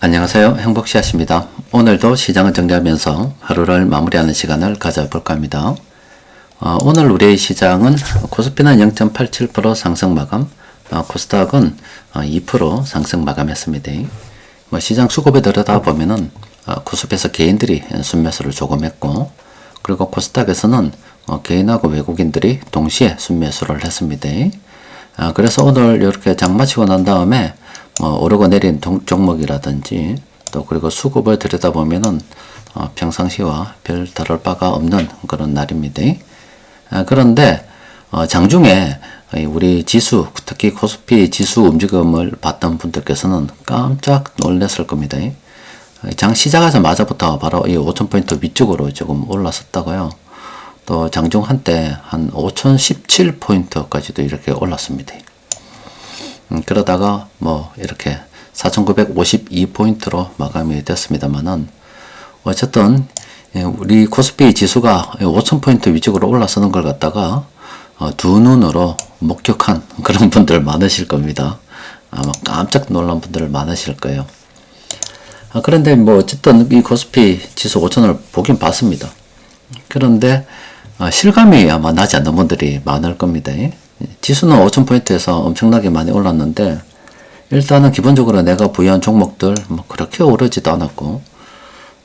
안녕하세요. 행복씨앗입니다. 오늘도 시장을 정리하면서 하루를 마무리하는 시간을 가져볼까 합니다. 오늘 우리의 시장은 코스피는 0.87% 상승 마감, 코스닥은 2% 상승 마감했습니다. 시장 수급에 들여다보면은 코스피에서 개인들이 순매수를 조금 했고, 그리고 코스닥에서는 개인하고 외국인들이 동시에 순매수를 했습니다. 그래서 오늘 이렇게 장 마치고 난 다음에 오르고 내린 종목이라든지 또 그리고 수급을 들여다보면은 평상시와 별 다를 바가 없는 그런 날입니다. 그런데 장중에 우리 지수, 특히 코스피 지수 움직임을 봤던 분들께서는 깜짝 놀랐을 겁니다. 장 시작하자마자부터 바로 이 5000포인트 위쪽으로 조금 올랐었다고요. 또 장중 한때 한 5017포인트까지도 이렇게 올랐습니다. 그러다가 이렇게 4952포인트로 마감이 됐습니다만은 어쨌든 우리 코스피 지수가 5000포인트 위쪽으로 올라서는 걸 갖다가 두 눈으로 목격한 그런 분들 많으실 겁니다. 아마 깜짝 놀란 분들 많으실 거예요. 그런데 어쨌든 이 코스피 지수 5000을 보긴 봤습니다. 그런데 실감이 아마 나지 않는 분들이 많을 겁니다. 지수는 5000포인트에서 엄청나게 많이 올랐는데 일단은 기본적으로 내가 부여한 종목들 그렇게 오르지도 않았고,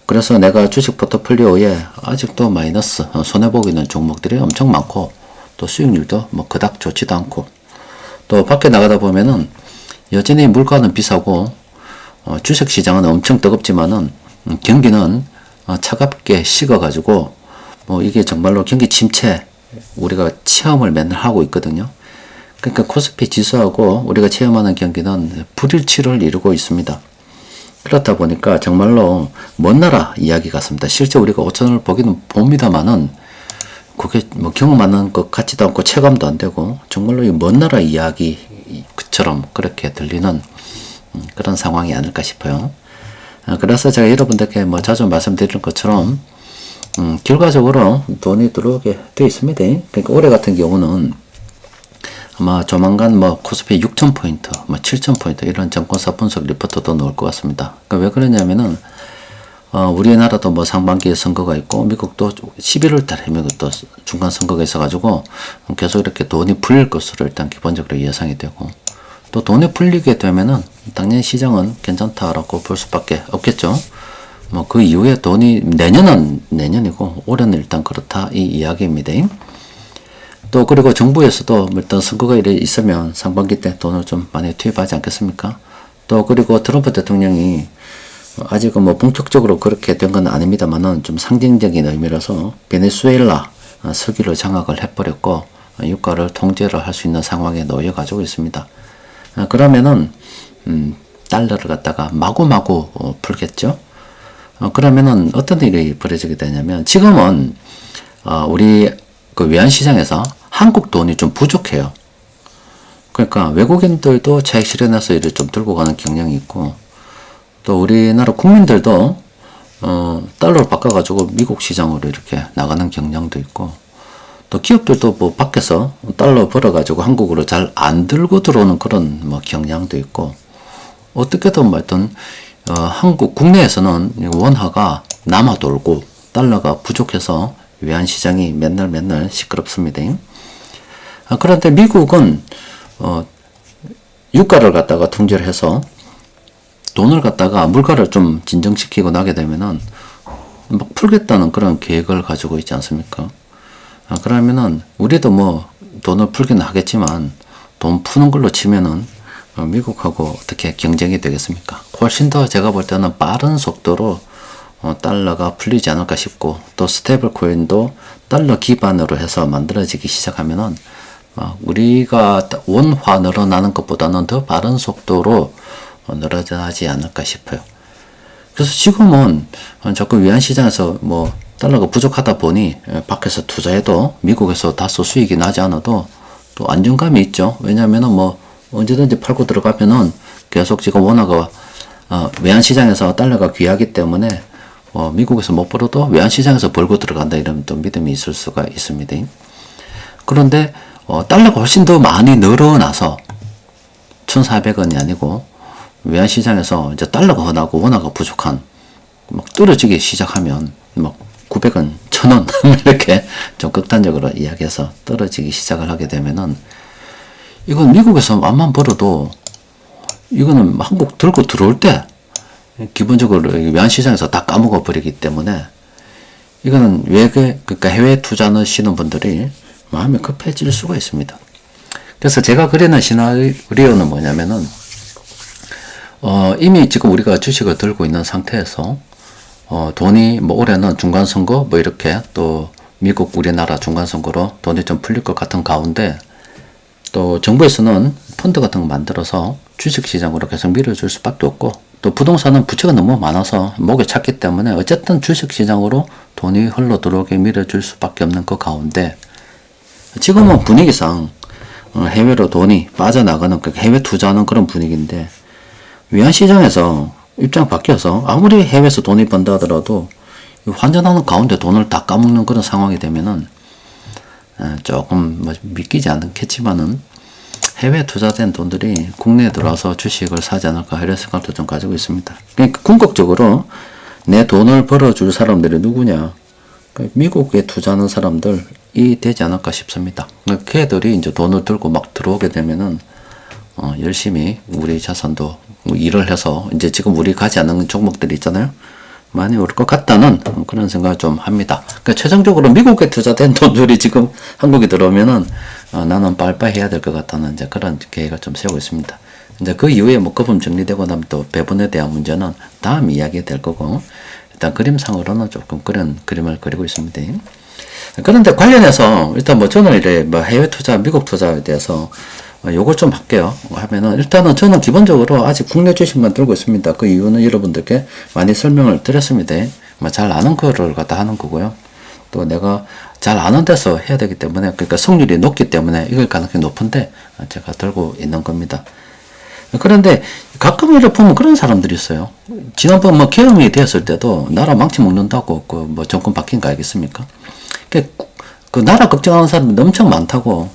그래서 내가 주식 포트폴리오에 아직도 마이너스 손해보고 있는 종목들이 엄청 많고, 또 수익률도 그닥 좋지도 않고, 또 밖에 나가다 보면은 여전히 물가는 비싸고 주식시장은 엄청 뜨겁지만은 경기는 차갑게 식어가지고 이게 정말로 경기 침체 우리가 체험을 맨날 하고 있거든요. 그러니까 코스피 지수하고 우리가 체험하는 경기는 불일치를 이루고 있습니다. 그렇다 보니까 정말로 먼 나라 이야기 같습니다. 실제 우리가 5000을 보기는 봅니다만은 그게 경험하는 것 같지도 않고 체감도 안 되고 정말로 이 먼 나라 이야기처럼 그렇게 들리는 그런 상황이 아닐까 싶어요. 그래서 제가 여러분들께 자주 말씀드리는 것처럼 결과적으로 돈이 들어오게 되어 있습니다. 그러니까 올해 같은 경우는 아마 조만간 코스피 6000포인트, 7000포인트 이런 정권사 분석 리포트도 나올 것 같습니다. 그러니까 왜 그러냐면은 우리나라도 상반기에 선거가 있고 미국도 11월 달에 미국도 중간 선거가 있어가지고 계속 이렇게 돈이 풀릴 것으로 일단 기본적으로 예상이 되고, 또 돈이 풀리게 되면은 당연히 시장은 괜찮다라고 볼 수밖에 없겠죠. 그 이후에 돈이 내년은 내년이고 올해는 일단 그렇다 이 이야기입니다. 또 그리고 정부에서도 일단 선거가 있으면 상반기 때 돈을 좀 많이 투입하지 않겠습니까? 또 그리고 트럼프 대통령이 아직은 본격적으로 그렇게 된 건 아닙니다만은 좀 상징적인 의미라서 베네수엘라 석유를 장악을 해버렸고 유가를 통제를 할 수 있는 상황에 놓여 가지고 있습니다. 그러면은 달러를 갖다가 마구마구 풀겠죠. 그러면은 어떤 일이 벌어지게 되냐면 지금은 우리 그 외환시장에서 한국 돈이 좀 부족해요. 그러니까 외국인들도 차익 실현해서 이를 좀 들고 가는 경향이 있고, 또 우리나라 국민들도 달러를 바꿔가지고 미국 시장으로 이렇게 나가는 경향도 있고, 또 기업들도 밖에서 달러 벌어가지고 한국으로 잘 안 들고 들어오는 그런 경향도 있고, 어떻게든 말든 한국 국내에서는 원화가 남아 돌고 달러가 부족해서 외환시장이 맨날 시끄럽습니다. 그런데 미국은 유가를 갖다가 통제를 해서 돈을 갖다가 물가를 좀 진정시키고 나게 되면은 풀겠다는 그런 계획을 가지고 있지 않습니까? 그러면은 우리도 돈을 풀기는 하겠지만 돈 푸는 걸로 치면은 미국하고 어떻게 경쟁이 되겠습니까? 훨씬 더 제가 볼 때는 빠른 속도로 달러가 풀리지 않을까 싶고, 또 스테이블 코인도 달러 기반으로 해서 만들어지기 시작하면은 우리가 원화 늘어나는 것보다는 더 빠른 속도로 늘어나지 않을까 싶어요. 그래서 지금은 자꾸 외환시장에서 달러가 부족하다 보니 밖에서 투자해도 미국에서 다소 수익이 나지 않아도 또 안정감이 있죠. 왜냐하면은 언제든지 팔고 들어가면은 계속 지금 원화가 외환시장에서 달러가 귀하기 때문에 미국에서 못 벌어도 외환시장에서 벌고 들어간다 이런 또 믿음이 있을 수가 있습니다. 그런데 달러가 훨씬 더 많이 늘어나서 1,400원이 아니고 외환시장에서 이제 달러가 흔하고 원화가 부족한 막 떨어지기 시작하면 막 900원, 1000원 이렇게 좀 극단적으로 이야기해서 떨어지기 시작을 하게 되면은 이건 미국에서 암만 벌어도 이거는 한국 들고 들어올 때 기본적으로 외환시장에서 다 까먹어 버리기 때문에 이거는 그러니까 해외 투자 넣으시는 분들이 마음이 급해질 수가 있습니다. 그래서 제가 그리는 시나리오는 뭐냐면은 이미 지금 우리가 주식을 들고 있는 상태에서 돈이 뭐 올해는 중간선거 뭐 이렇게 또 미국 우리나라 중간선거로 돈이 좀 풀릴 것 같은 가운데 또 정부에서는 펀드 같은 거 만들어서 주식시장으로 계속 밀어줄 수밖에 없고 또 부동산은 부채가 너무 많아서 목에 찼기 때문에 어쨌든 주식시장으로 돈이 흘러 들어오게 밀어줄 수밖에 없는 그 가운데 지금은 분위기상 해외로 돈이 빠져나가는 해외 투자하는 그런 분위기인데 외환시장에서 입장 바뀌어서 아무리 해외에서 돈이 번다 하더라도 환전하는 가운데 돈을 다 까먹는 그런 상황이 되면은 조금 뭐 믿기지 않겠지만은 해외 투자된 돈들이 국내에 들어와서 주식을 사지 않을까 이런 생각도 좀 가지고 있습니다. 그러니까 궁극적으로 내 돈을 벌어줄 사람들이 누구냐? 그러니까 미국에 투자하는 사람들이 되지 않을까 싶습니다. 그러니까 걔들이 이제 돈을 들고 막 들어오게 되면은 열심히 우리 자산도 일을 해서 이제 지금 우리 가지 않는 종목들이 있잖아요. 많이 오를 것 같다는 그런 생각을 좀 합니다. 그러니까 최종적으로 미국에 투자된 돈들이 지금 한국에 들어오면은 나는 빨리빨리 해야 될 것 같다는 이제 그런 계획을 좀 세우고 있습니다. 이제 그 이후에 뭐 거품 정리되고 나면 또 배분에 대한 문제는 다음 이야기 될 거고 일단 그림상으로는 조금 그런 그림을 그리고 있습니다. 그런데 관련해서 일단 뭐 저는 이래 뭐 해외 투자, 미국 투자에 대해서 요걸 좀 할게요. 하면은 일단은 저는 기본적으로 아직 국내 주식만 들고 있습니다. 그 이유는 여러분들께 많이 설명을 드렸습니다. 뭐 잘 아는 거를 갖다 하는 거고요. 또 내가 잘 아는 데서 해야 되기 때문에 그러니까 성률이 높기 때문에 이걸 가능성이 높은데 제가 들고 있는 겁니다. 그런데 가끔 이렇게 보면 그런 사람들이 있어요. 지난번 뭐 계엄이 되었을 때도 나라 망치 먹는다고 그 뭐 정권 바뀐 거 알겠습니까? 그 나라 걱정하는 사람이 엄청 많다고.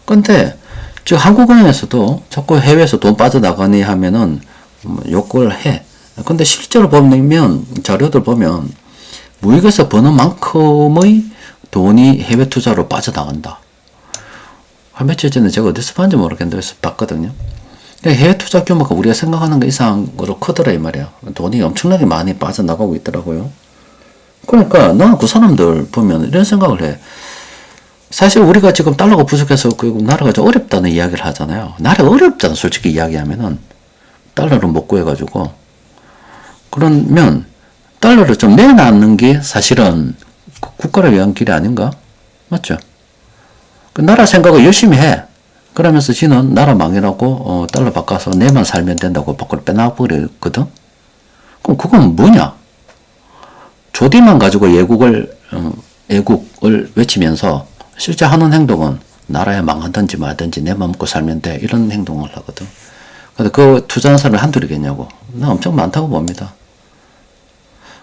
근데 즉 한국은행에서도 자꾸 해외에서 돈 빠져나가니 하면은 욕을 해. 근데 실제로 보면 자료들 보면 무역에서 버는 만큼의 돈이 해외 투자로 빠져나간다. 한 며칠 전에 제가 어디서 봤는지 모르겠는데 그래서 봤거든요. 해외 투자 규모가 우리가 생각하는 것 이상으로 크더라 이 말이야. 돈이 엄청나게 많이 빠져나가고 있더라고요. 그러니까 나는 그 사람들 보면 이런 생각을 해. 사실 우리가 지금 달러가 부족해서 그 나라가 좀 어렵다는 이야기를 하잖아요. 나라가 어렵잖아 솔직히 이야기하면은 달러를 못 구해가지고 그러면 달러를 좀 내놨는 게 사실은 국가를 위한 길이 아닌가? 맞죠? 그 나라 생각을 열심히 해. 그러면서 지는 나라 망이라고 달러 바꿔서 내만 살면 된다고 밖으로 빼놔버리거든? 그럼 그건 뭐냐? 조디만 가지고 애국을 외치면서 실제 하는 행동은 나라에 망하든지 말든지 내 맘 먹고 살면 돼. 이런 행동을 하거든. 근데 그 투자하는 사람이 한둘이겠냐고. 나 엄청 많다고 봅니다.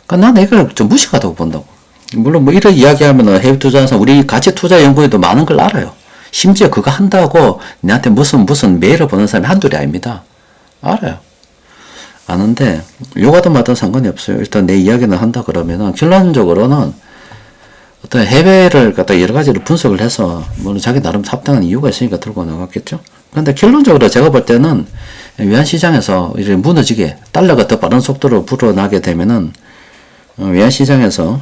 그러니까 나는 이걸 좀 무식하다고 본다고. 물론 뭐 이런 이야기하면 해외 투자하는 사람, 우리 가치 투자 연구에도 많은 걸 알아요. 심지어 그거 한다고 나한테 무슨 메일을 보는 사람이 한둘이 아닙니다. 알아요. 아는데 요가든 마든 상관이 없어요. 일단 내 이야기는 한다 그러면은 결론적으로는 어떤 해외를 갖다 여러 가지로 분석을 해서 물론 자기 나름 합당한 이유가 있으니까 들고 나갔겠죠. 그런데 결론적으로 제가 볼 때는 외환시장에서 이제 무너지게 달러가 더 빠른 속도로 불어나게 되면은 외환시장에서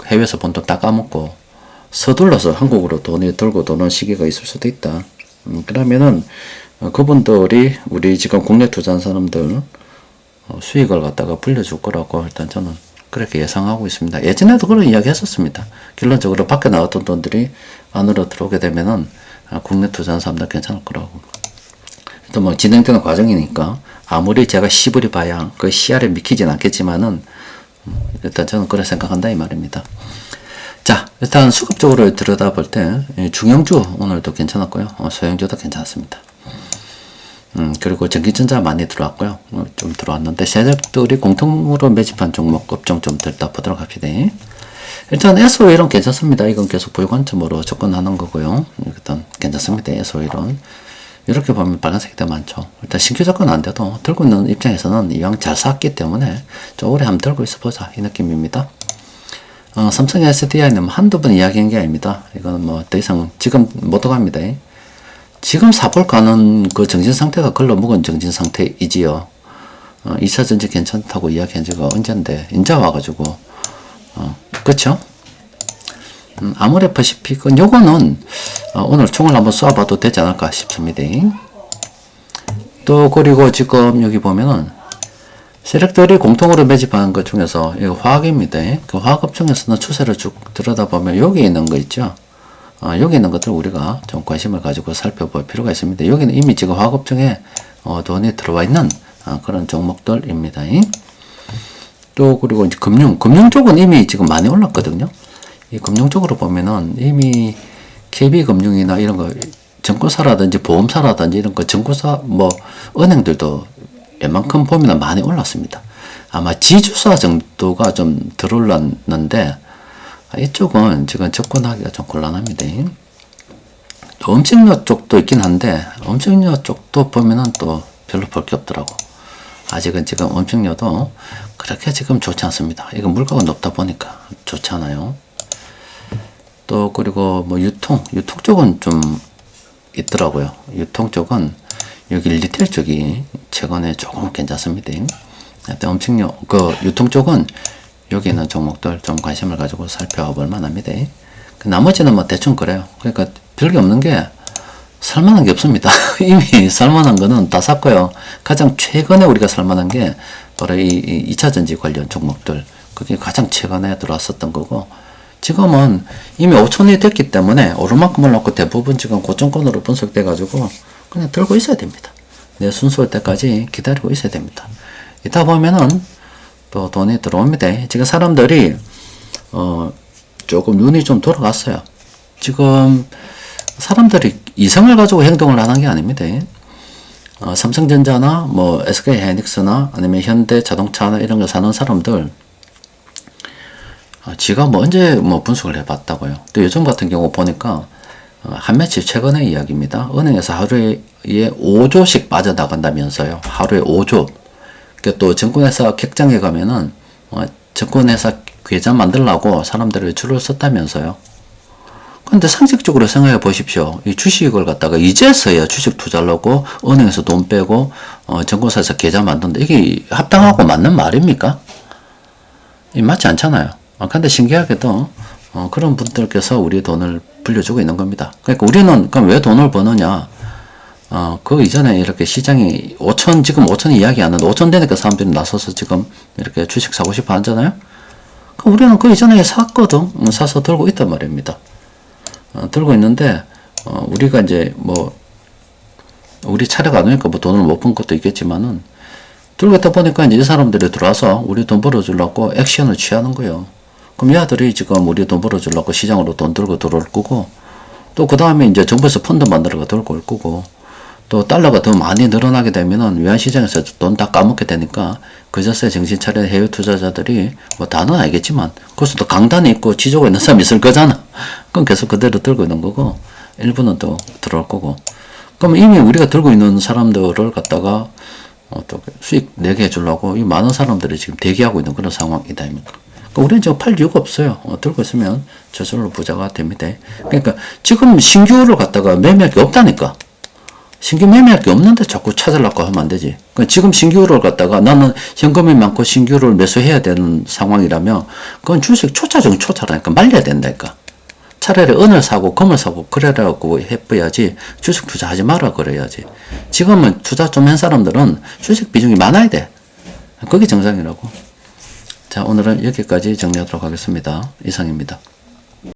해외에서 본 돈 다 까먹고 서둘러서 한국으로 돈이 들고 도는 시기가 있을 수도 있다. 그러면은 그분들이 우리 지금 국내 투자한 사람들 수익을 갖다가 불려줄 거라고 일단 저는 그렇게 예상하고 있습니다. 예전에도 그런 이야기 했었습니다. 결론적으로 밖에 나왔던 돈들이 안으로 들어오게 되면은 국내 투자한 사람들 괜찮을 거라고. 또 뭐 진행되는 과정이니까 아무리 제가 시부리 봐야 그 시야를 미키진 않겠지만은 일단 저는 그렇게 생각한다 이 말입니다. 자, 일단 수급적으로 들여다볼 때 중형주 오늘도 괜찮았고요. 소형주도 괜찮았습니다. 그리고 전기전자 많이 들어왔고요. 좀 들어왔는데 세력들이 공통으로 매집한 종목 업종 좀 들다 보도록 합시다. 일단 SO일은 괜찮습니다. 이건 계속 보유 관점으로 접근하는 거고요. 일단 괜찮습니다. SO일은 이렇게 보면 빨간색이 더 많죠. 일단 신규 접근 안 돼도 들고 있는 입장에서는 이왕 잘 샀기 때문에 좀 오래 한번 들고 있어 보자 이 느낌입니다. 삼성 SDI는 한두 번 이야기한 게 아닙니다. 이거는 뭐 더 이상 지금 못 들어갑니다. 지금 사볼까는 그 정신 상태가 걸러먹은 정신 상태이지요. 2차 전지 괜찮다고 이야기한 지가 언젠데 인자 와가지고 그쵸? 아모레퍼시픽은 요거는 오늘 총을 한번 쏴봐도 되지 않을까 싶습니다. 또 그리고 지금 여기 보면은 세력들이 공통으로 매집하는 것 중에서 이거 화학입니다. 그 화학업종에서는 추세를 쭉 들여다보면 여기 있는 거 있죠. 여기 있는 것들 우리가 좀 관심을 가지고 살펴볼 필요가 있습니다. 여기는 이미 지금 화학업종에 돈이 들어와 있는 그런 종목들입니다. 또 그리고 이제 금융 쪽은 이미 지금 많이 올랐거든요. 이 금융 쪽으로 보면은 이미 KB금융이나 이런 거 증권사라든지 보험사라든지 이런 거 증권사 뭐 은행들도 웬만큼 보면 많이 올랐습니다. 아마 지주사 정도가 좀 덜 올랐는데 이쪽은 지금 접근하기가 좀 곤란합니다. 또 음식료 쪽도 있긴 한데 음식료 쪽도 보면은 또 별로 볼 게 없더라고. 아직은 지금 음식료도 그렇게 지금 좋지 않습니다. 이거 물가가 높다 보니까 좋지 않아요. 또 그리고 뭐 유통 쪽은 좀 있더라고요. 유통 쪽은 여기 리테일 쪽이 최근에 조금 괜찮습니다. 음식료 그 유통 쪽은 여기 있는 종목들 좀 관심을 가지고 살펴볼 만합니다. 나머지는 뭐 대충 그래요. 그러니까 별게 없는 게 살만한 게 없습니다. 이미 살만한 거는 다 샀고요. 가장 최근에 우리가 살만한 게 바로 이 2차 전지 관련 종목들. 그게 가장 최근에 들어왔었던 거고, 지금은 이미 5천이 됐기 때문에 오를 만큼 올랐고 대부분 지금 고점권으로 분석돼 가지고 그냥 들고 있어야 됩니다. 내 순서 올 때까지 기다리고 있어야 됩니다. 이따 보면은 또 돈이 들어옵니다. 지금 사람들이 조금 눈이 좀 돌아갔어요. 지금 사람들이 이성을 가지고 행동을 하는 게 아닙니다. 삼성전자나 뭐 SK하이닉스나 아니면 현대자동차나 이런 거 사는 사람들 지가 뭐 언제 뭐 분석을 해봤다고요. 또 요즘 같은 경우 보니까 한 며칠 최근의 이야기입니다. 은행에서 하루에 5조씩 빠져나간다면서요. 하루에 5조. 또 증권회사 객장에 가면은 증권회사 계좌 만들라고 사람들이 줄을 섰다면서요. 근데 상식적으로 생각해 보십시오. 이 주식을 갖다가 이제서야 주식 투자를 하고 은행에서 돈 빼고 증권사에서 계좌 만든다. 이게 합당하고 맞는 말입니까? 맞지 않잖아요. 근데 신기하게도 그런 분들께서 우리 돈을 불려주고 있는 겁니다. 그러니까 우리는 그럼 왜 돈을 버느냐? 그 이전에 이렇게 시장이 5천, 지금 5천이 이야기 안 하는데 5천 되니까 사람들이 나서서 지금 이렇게 주식 사고 싶어 하잖아요? 우리는 그 이전에 샀거든. 사서 들고 있단 말입니다. 들고 있는데, 우리가 이제 뭐, 우리 차례가 안 오니까 뭐 돈을 못 번 것도 있겠지만은, 들고 있다 보니까 이제 이 사람들이 들어와서 우리 돈 벌어주려고 액션을 취하는 거예요. 그럼 이 아들이 지금 우리 돈 벌어주려고 시장으로 돈 들고 들어올 거고, 또 그 다음에 이제 정부에서 펀드 만들어가 들고 올 거고, 또 달러가 더 많이 늘어나게 되면은 외환시장에서 돈 다 까먹게 되니까 그저새 정신 차린 해외 투자자들이 뭐 다는 알겠지만 그것도 강단이 있고 지조가 있는 사람이 있을 거잖아. 그럼 계속 그대로 들고 있는 거고 일부는 또 들어올 거고. 그럼 이미 우리가 들고 있는 사람들을 갖다가 또 수익 내게 해주려고 이 많은 사람들이 지금 대기하고 있는 그런 상황이다. 그러니까 우리는 지금 팔 이유가 없어요. 들고 있으면 저절로 부자가 됩니다. 그러니까 지금 신규를 갖다가 매매할 게 없다니까. 신규 매매할 게 없는데 자꾸 찾으려고 하면 안 되지. 그러니까 지금 신규를 갖다가 나는 현금이 많고 신규를 매수해야 되는 상황이라면 그건 주식 초짜중 초짜라니까 말려야 된다니까. 차라리 은을 사고 금을 사고 그래라고 해봐야지 주식 투자하지 마라 그래야지. 지금은 투자 좀 한 사람들은 주식 비중이 많아야 돼. 그게 정상이라고. 자, 오늘은 여기까지 정리하도록 하겠습니다. 이상입니다.